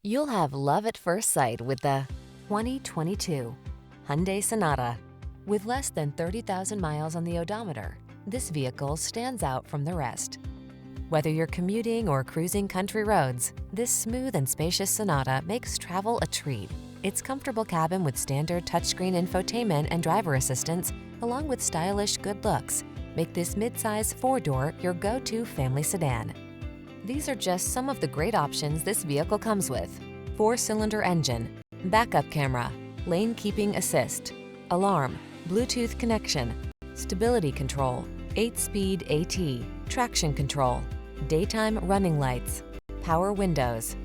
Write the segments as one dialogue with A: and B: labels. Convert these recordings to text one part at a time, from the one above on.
A: You'll have love at first sight with the 2022 Hyundai Sonata. With less than 30,000 miles on the odometer, this vehicle stands out from the rest. Whether you're commuting or cruising country roads, this smooth and spacious Sonata makes travel a treat. Its comfortable cabin with standard touchscreen infotainment and driver assistance, along with stylish good looks, make this midsize four-door your go-to family sedan. These are just some of the great options this vehicle comes with: 4-cylinder engine, backup camera, lane keeping assist, alarm, Bluetooth connection, stability control, 8-speed AT, traction control, daytime running lights, power windows.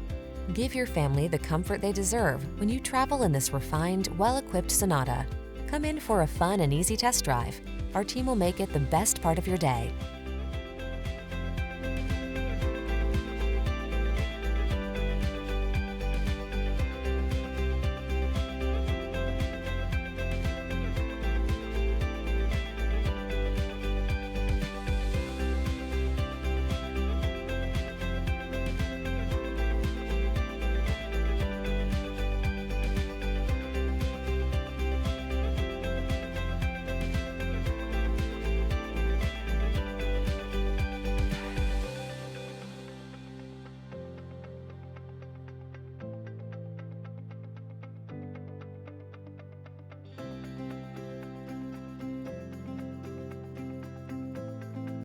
A: Give your family the comfort they deserve when you travel in this refined, well-equipped Sonata. Come in for a fun and easy test drive. Our team will make it the best part of your day.